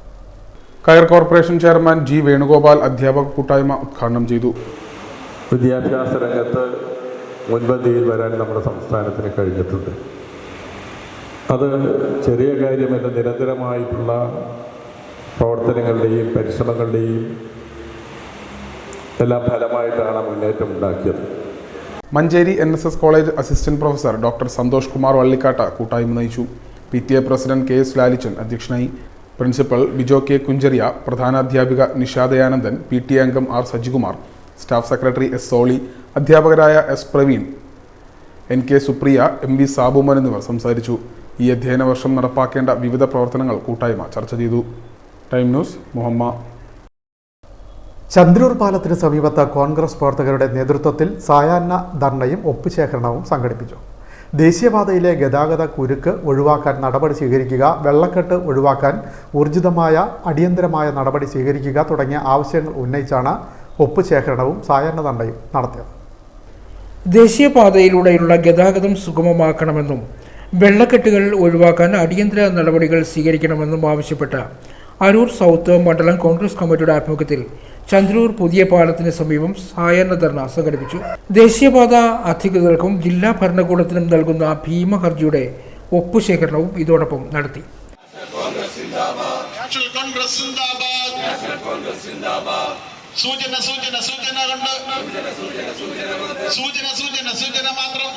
കയർ കോർപ്പറേഷൻ ചെയർമാൻ G. വേണുഗോപാൽ അധ്യാപക കൂട്ടായ്മ ഉദ്ഘാടനം ചെയ്തു.
വിദ്യാഭ്യാസ രംഗത്ത് മുൻപന്തിയിൽ വരാൻ നമ്മുടെ സംസ്ഥാനത്തിന് കഴിഞ്ഞിട്ടുണ്ട്. അത് ചെറിയ കാര്യമല്ല. നിരന്തരമായിട്ടുള്ള പ്രവർത്തനങ്ങളുടെയും പരിശ്രമങ്ങളുടെയും എല്ലാം ഫലമായിട്ടാണ് മുന്നേറ്റം ഉണ്ടാക്കിയത്.
Manjeri NSS college assistant professor doctor Santhosh Kumar വള്ളിക്കാട്ട കൂട്ടായ്മ നയിച്ചു. PTA പ്രസിഡന്റ് KS ലാലിച്ചൻ അധ്യക്ഷനായി. Principal Bijo K. കുഞ്ചറിയ, പ്രധാനാധ്യാപിക നിഷാദയാനന്ദൻ, PTA അംഗം R. Sajikumar, staff secretary S. Soli, അധ്യാപകരായ S. Praveen, NK Supriya, MV Sabuman എന്നിവർ സംസാരിച്ചു. ഈ അധ്യയന വർഷം നടപ്പാക്കേണ്ട വിവിധ പ്രവർത്തനങ്ങൾ കൂട്ടായ്മ ചർച്ച ചെയ്തു. Time news, Muhamma.
ചന്ദ്രൂർ പാലത്തിന് സമീപത്ത് കോൺഗ്രസ് പ്രവർത്തകരുടെ നേതൃത്വത്തിൽ സായാഹ്ന ധർണയും ഒപ്പുശേഖരണവും സംഘടിപ്പിച്ചു. ദേശീയപാതയിലെ ഗതാഗത കുരുക്ക് ഒഴിവാക്കാൻ നടപടി സ്വീകരിക്കുക, വെള്ളക്കെട്ട് ഒഴിവാക്കാൻ ഊർജിതമായ അടിയന്തരമായ നടപടി സ്വീകരിക്കുക തുടങ്ങിയ ആവശ്യങ്ങൾ ഉന്നയിച്ചാണ് ഒപ്പുശേഖരണവും സായാഹ്ന ധർണയും നടത്തിയത്.
ദേശീയപാതയിലൂടെയുള്ള ഗതാഗതം സുഗമമാക്കണമെന്നും വെള്ളക്കെട്ടുകൾ ഒഴിവാക്കാൻ അടിയന്തര നടപടികൾ സ്വീകരിക്കണമെന്നും ആവശ്യപ്പെട്ട അരൂർ സൗത്ത് മണ്ഡലം കോൺഗ്രസ് കമ്മിറ്റിയുടെ ആഭിമുഖ്യത്തിൽ ചന്ദ്രൂർ പുതിയ പാലത്തിന് സമീപം സായാഹ്ന ധർണ സംഘടിപ്പിച്ചു. ദേശീയപാത അധികൃതർക്കും ജില്ലാ ഭരണകൂടത്തിനും നൽകുന്ന ഭീമഹർജിയുടെ ഒപ്പുശേഖരണവും ഇതോടൊപ്പം നടത്തി.
സൂചന സൂചന സൂചന കൊണ്ട് സൂചന സൂചന സൂചന മാത്രം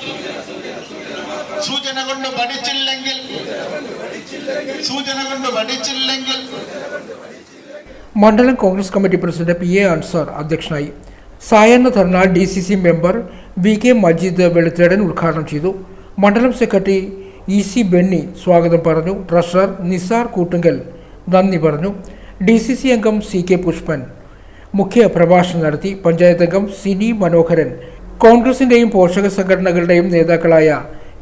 സൂചന കൊണ്ട് പഠിച്ചില്ലെങ്കിൽ സൂചന കൊണ്ട് പഠിച്ചില്ലെങ്കിൽ.
മണ്ഡലം Congress committee president PA Ansar അധ്യക്ഷനായി. സായാഹ്ന ധർണ DCC മെമ്പർ VK മജീദ് വെളുത്തേടൻ ഉദ്ഘാടനം ചെയ്തു. മണ്ഡലം സെക്രട്ടറി EC ബെന്നി സ്വാഗതം പറഞ്ഞു. ട്രഷറർ നിസാർ കൂട്ടുങ്കൽ നന്ദി പറഞ്ഞു. DCC അംഗം CK പുഷ്പൻ മുഖ്യ പ്രഭാഷണം നടത്തി. പഞ്ചായത്ത് അംഗം സിനി മനോഹരൻ, കോൺഗ്രസിൻ്റെയും പോഷക സംഘടനകളുടെയും നേതാക്കളായ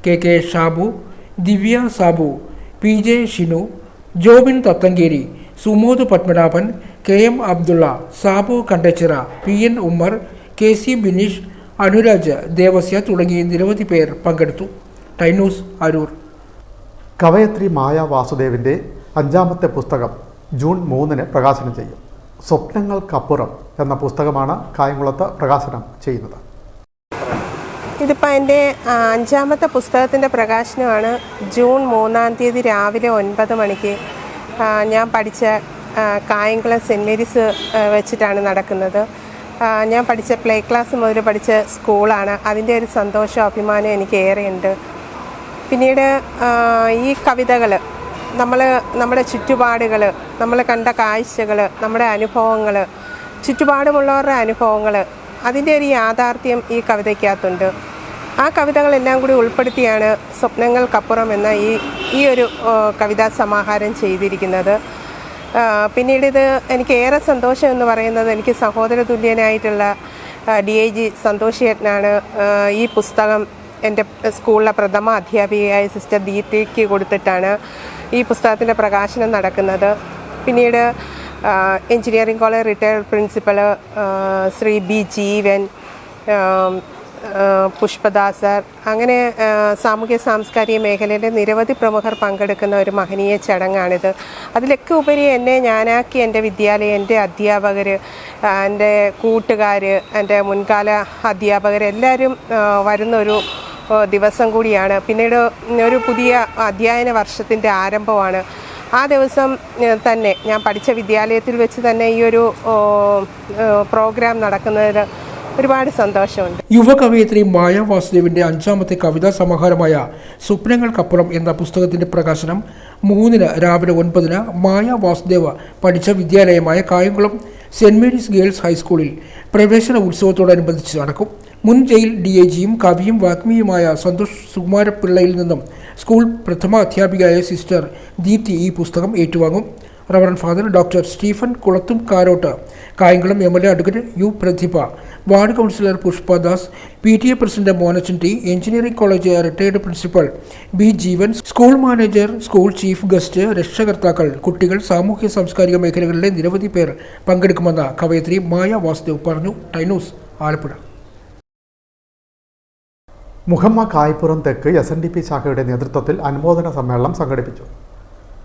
KK ഷാബു, ദിവ്യ Sabu, PJ Shinu, Jobin തത്തങ്കേരി, Sumod Padmanabhan, KM Abdulla, Sabu Kandachira, PN Ummer, KC Bineesh, Anuraj Devasya തുടങ്ങി നിരവധി പേർ പങ്കെടുത്തു. Time news, Aroor.
കവയത്രി മായ വാസുദേവിൻ്റെ 5ാമത്തെ പുസ്തകം ജൂൺ 3-ന് പ്രകാശനം ചെയ്യും. സ്വപ്നങ്ങൾക്കപ്പുറം എന്ന പുസ്തകമാണ് കായംകുളത്ത് പ്രകാശനം ചെയ്യുന്നത്.
ഇതിപ്പോൾ എൻ്റെ 5ാമത്തെ പുസ്തകത്തിൻ്റെ പ്രകാശനമാണ്. ജൂൺ 3-ാം തീയതി രാവിലെ 9 മണിക്ക് ഞാൻ പഠിച്ച കായംകുളം സെൻറ്റ് മേരീസ് വെച്ചിട്ടാണ് നടക്കുന്നത്. ഞാൻ പഠിച്ച പ്ലേ ക്ലാസ് മുതൽ പഠിച്ച സ്കൂളാണ്. അതിൻ്റെ ഒരു സന്തോഷം അഭിമാനം എനിക്ക് ഏറെയുണ്ട്. പിന്നീട് ഈ കവിതകൾ നമ്മുടെ ചുറ്റുപാടുകൾ, നമ്മൾ കണ്ട കാഴ്ചകൾ, നമ്മുടെ അനുഭവങ്ങൾ, ചുറ്റുപാടുമുള്ളവരുടെ അനുഭവങ്ങൾ, അതിൻ്റെ ഒരു യാഥാർത്ഥ്യം ഈ കവിതയ്ക്കകത്തുണ്ട്. ആ കവിതകളെല്ലാം കൂടി ഉൾപ്പെടുത്തിയാണ് സ്വപ്നങ്ങൾക്കപ്പുറം എന്ന ഈ ഒരു കവിതാ സമാഹാരം ചെയ്തിരിക്കുന്നത്. പിന്നീട് ഇത് എനിക്ക് ഏറെ സന്തോഷം എന്ന് പറയുന്നത് എനിക്ക് സഹോദര തുല്യനായിട്ടുള്ള DIG സന്തോഷ് ചേട്ടനാണ് ഈ പുസ്തകം എൻ്റെ സ്കൂളിലെ പ്രഥമ അധ്യാപികയായ സിസ്റ്റർ ദീപ്തിക്ക് കൊടുത്തിട്ടാണ് ഈ പുസ്തകത്തിൻ്റെ പ്രകാശനം നടക്കുന്നത്. പിന്നീട് engineering college retired principal Shri B. ജീവൻ, പുഷ്പദാസ് സർ, അങ്ങനെ സാമൂഹ്യ സാംസ്കാരിക മേഖലയിലെ നിരവധി പ്രമുഖർ പങ്കെടുക്കുന്ന ഒരു മഹനീയ ചടങ്ങാണിത്. അതിലൊക്കെ ഉപരി എന്നെ ഞാനാക്കി എൻ്റെ വിദ്യാലയം, എൻ്റെ അധ്യാപകർ, എൻ്റെ കൂട്ടുകാർ, എൻ്റെ മുൻകാല അധ്യാപകർ എല്ലാവരും വരുന്നൊരു ദിവസം കൂടിയാണ്. പിന്നീട് ഒരു പുതിയ അധ്യയന വർഷത്തിൻ്റെ ആരംഭമാണ്. ആ ദിവസം തന്നെ ഞാൻ പഠിച്ച വിദ്യാലയത്തിൽ വെച്ച് തന്നെ ഈ ഒരു പ്രോഗ്രാം നടക്കുന്നതിൽ ഒരുപാട് സന്തോഷമുണ്ട്.
യുവകവയിത്രി മായ വാസുദേവിൻ്റെ 5ാമത്തെ കവിതാ സമാഹാരമായ സ്വപ്നങ്ങൾക്കപ്പുറം എന്ന പുസ്തകത്തിൻ്റെ പ്രകാശനം 3-ന് രാവിലെ 9-ന് മായ വാസുദേവ് പഠിച്ച വിദ്യാലയമായ കായംകുളം സെൻറ് മേരീസ് ഗേൾസ് ഹൈസ്കൂളിൽ പ്രവേശന ഉത്സവത്തോടനുബന്ധിച്ച് നടക്കും. മുൻ ജയിൽ DIGയും കവിയും വാഗ്മിയുമായ സന്തോഷ് സുകുമാരപിള്ളയിൽ നിന്നും സ്കൂൾ പ്രഥമ അധ്യാപികയായ സിസ്റ്റർ ദീപ്തി ഈ പുസ്തകം ഏറ്റുവാങ്ങും. Reverend father doctor Stephen Kulathumkarot, Kayamkulam MLA advocate U. Prathibha, ward councillor Pushpadas, PTA president Monachan T, engineering college retired principal B. Jeevan, school manager, school chief guest, രക്ഷകർത്താക്കൾ, കുട്ടികൾ, സാമൂഹ്യ സാംസ്കാരിക മേഖലകളിലെ നിരവധി പേർ പങ്കെടുക്കുമെന്ന് കവയിത്രി മായ വാസുദേവ് പറഞ്ഞു. Time news, Alappuzha.
മുഹമ്മ കായ്പുറം തെക്ക് SNDP ശാഖയുടെ നേതൃത്വത്തിൽ അനുമോദന സമ്മേളനം സംഘടിപ്പിച്ചു.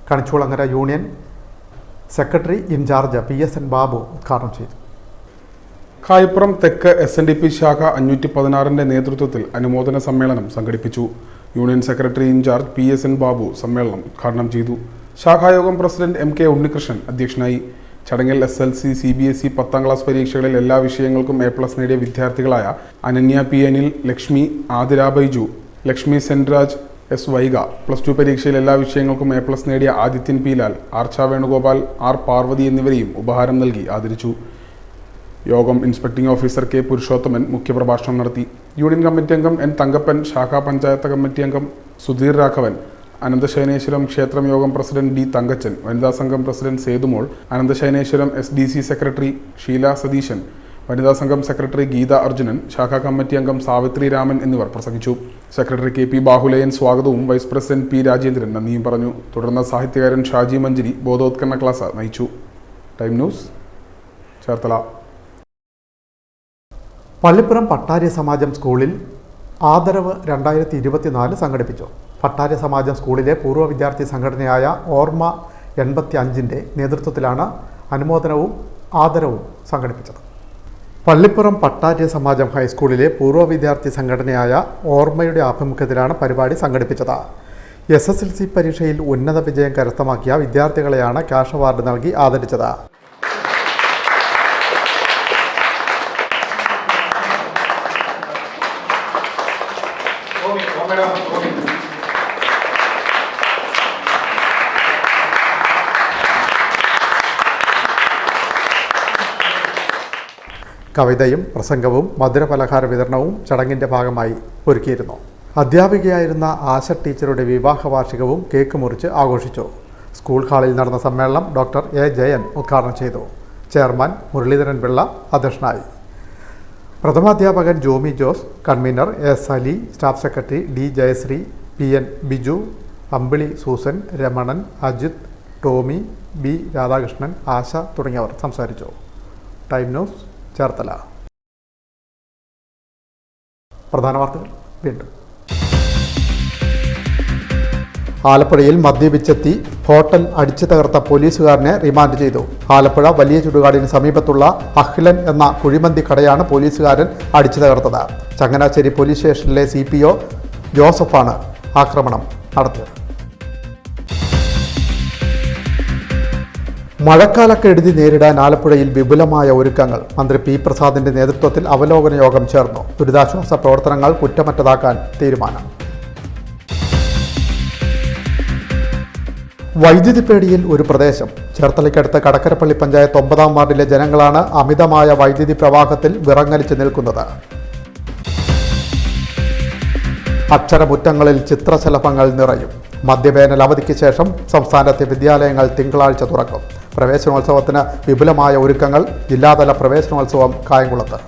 Kanichukulangara union secretary in charge PSN Babu ഉദ്ഘാടനം ചെയ്തു.
കായ്പുറം തെക്ക് SNDP ശാഖ 516-ന്റെ നേതൃത്വത്തിൽ അനുമോദന സമ്മേളനം സംഘടിപ്പിച്ചു. Union secretary in charge PSN Babu സമ്മേളനം ഉദ്ഘാടനം ചെയ്തു. ശാഖായോഗം പ്രസിഡന്റ് MK ഉണ്ണികൃഷ്ണൻ അധ്യക്ഷനായി. ചടങ്ങിൽ SLC, CBSE 10ാം ക്ലാസ് പരീക്ഷകളിൽ എല്ലാ വിഷയങ്ങൾക്കും A+ നേടിയ വിദ്യാർത്ഥികളായ അനന്യ P. അനിൽ, ലക്ഷ്മി, ആതിര ബൈജു, ലക്ഷ്മി സെൻരാജ്, S. വൈഗ, +2 പരീക്ഷയിൽ എല്ലാ വിഷയങ്ങൾക്കും A+ നേടിയ ആദിത്യൻ P. ലാൽ, ആർച്ച വേണുഗോപാൽ, R. പാർവതി എന്നിവരെയും ഉപഹാരം നൽകി ആദരിച്ചു. യോഗം ഇൻസ്പെക്ടിംഗ് ഓഫീസർ K. പുരുഷോത്തമൻ മുഖ്യപ്രഭാഷണം നടത്തി. യൂണിയൻ കമ്മിറ്റി അംഗം N. തങ്കപ്പൻ, ശാഖാ പഞ്ചായത്ത് കമ്മിറ്റി അംഗം സുധീർ രാഘവൻ, അനന്തശയനേശ്വരം ക്ഷേത്രം യോഗം പ്രസിഡന്റ് D. തങ്കച്ചൻ, വനിതാ സംഘം president Sethumol, Ananthasayaneswaram SDC secretary Sheela Satheesan, വനിതാ സംഘം സെക്രട്ടറി ഗീത അർജുനൻ, ശാഖാ കമ്മിറ്റി അംഗം സാവിത്രി രാമൻ എന്നിവർ പ്രസംഗിച്ചു. സെക്രട്ടറി KP ബാഹുലയൻ സ്വാഗതവും വൈസ് പ്രസിഡന്റ് P. രാജേന്ദ്രൻ നന്ദിയും പറഞ്ഞു. തുടർന്ന് സാഹിത്യകാരൻ ഷാജി മഞ്ചരി ബോധോത്കരണ ക്ലാസ് നയിച്ചു. Time news, Cherthala.
പള്ളിപ്പുറം പട്ടാര്യ സമാജം സ്കൂളിൽ ആദരവ് 2024 സംഘടിപ്പിച്ചു. പട്ടാര്യ സമാജം സ്കൂളിലെ പൂർവ്വ വിദ്യാർത്ഥി സംഘടനയായ ഓർമ്മ 85-ന്റെ നേതൃത്വത്തിലാണ് അനുമോദനവും ആദരവും സംഘടിപ്പിച്ചത്. പള്ളിപ്പുറം പട്ടാര്യ സമാജം ഹൈസ്കൂളിലെ പൂർവ്വ വിദ്യാർത്ഥി സംഘടനയായ ഓർമ്മയുടെ ആഭിമുഖ്യത്തിലാണ് പരിപാടി സംഘടിപ്പിച്ചത്. SSLC പരീക്ഷയിൽ ഉന്നത വിജയം കരസ്ഥമാക്കിയ വിദ്യാർത്ഥികളെയാണ് ക്യാഷ് അവാർഡ് നൽകി ആദരിച്ചത്. കവിതയും പ്രസംഗവും മധുരപലഹാര വിതരണവും ചടങ്ങിൻ്റെ ഭാഗമായി ഒരുക്കിയിരുന്നു. അധ്യാപികയായിരുന്ന ആശ ടീച്ചറുടെ വിവാഹ വാർഷികവും കേക്ക് മുറിച്ച് ആഘോഷിച്ചു. സ്കൂൾ ഹാളിൽ നടന്ന സമ്മേളനം ഡോക്ടർ A. ജയൻ ഉദ്ഘാടനം ചെയ്തു. ചെയർമാൻ മുരളീധരൻ പിള്ള അധ്യക്ഷനായി. പ്രഥമാധ്യാപകൻ Jomy Jose, convenor S. Ali, staff secretary D. Jayasree, PN Biju, Ambili Susan, Ramanan, Ajith, Tomy, B. Radhakrishnan, Asha തുടങ്ങിയവർ സംസാരിച്ചു. Time news, Cherthala. പ്രധാന വാർത്തകൾ വീണ്ടും. ആലപ്പുഴയിൽ മദ്യപിച്ചെത്തി ഹോട്ടൽ അടിച്ചു തകർത്ത പോലീസുകാരനെ റിമാൻഡ് ചെയ്തു. ആലപ്പുഴ വലിയ ചുടുകാടിന് സമീപത്തുള്ള അഹ്ലൻ എന്ന കുഴിമന്തി കടയാണ് പോലീസുകാരൻ അടിച്ചു തകർത്തത്. ചങ്ങനാശ്ശേരി പോലീസ് സ്റ്റേഷനിലെ CPO ജോസഫാണ് ആക്രമണം നടത്തിയത്. മഴക്കാലക്കെടുതി നേരിടാൻ ആലപ്പുഴയിൽ വിപുലമായ ഒരുക്കങ്ങൾ. മന്ത്രി P. പ്രസാദിന്റെ നേതൃത്വത്തിൽ അവലോകന യോഗം ചേർന്നു. ദുരിതാശ്വാസ പ്രവർത്തനങ്ങൾ കുറ്റമറ്റതാക്കാൻ തീരുമാനം. വൈദ്യുതി പേടിയിൽ ഒരു പ്രദേശം. ചേർത്തലയ്ക്കടുത്ത് കടക്കരപ്പള്ളി പഞ്ചായത്ത് 9ാം വാർഡിലെ ജനങ്ങളാണ് അമിതമായ വൈദ്യുതി പ്രവാഹത്തിൽ വിറങ്ങലിച്ച് നിൽക്കുന്നത്. അക്ഷരമുറ്റങ്ങളിൽ ചിത്രശലഭങ്ങൾ നിറയും. മധ്യവേനൽ അവധിക്ക് ശേഷം സംസ്ഥാനത്തെ വിദ്യാലയങ്ങൾ തിങ്കളാഴ്ച തുറക്കും. പ്രവേശനോത്സവത്തിന് വിപുലമായ ഒരുക്കങ്ങൾ. ജില്ലാതല പ്രവേശനോത്സവം കായംകുളത്ത്.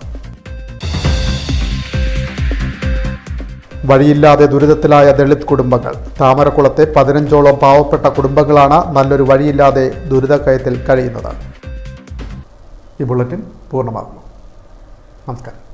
വഴിയില്ലാതെ ദുരിതത്തിലായ ദളിത് കുടുംബങ്ങൾ. താമരക്കുളത്തെ 15ഓളം പാവപ്പെട്ട കുടുംബങ്ങളാണ് നല്ലൊരു വഴിയില്ലാതെ ദുരിതക്കയത്തിൽ കഴിയുന്നത്. ഈ ബുള്ളറ്റിൻ പൂർണ്ണമാകുന്നു. നമസ്കാരം.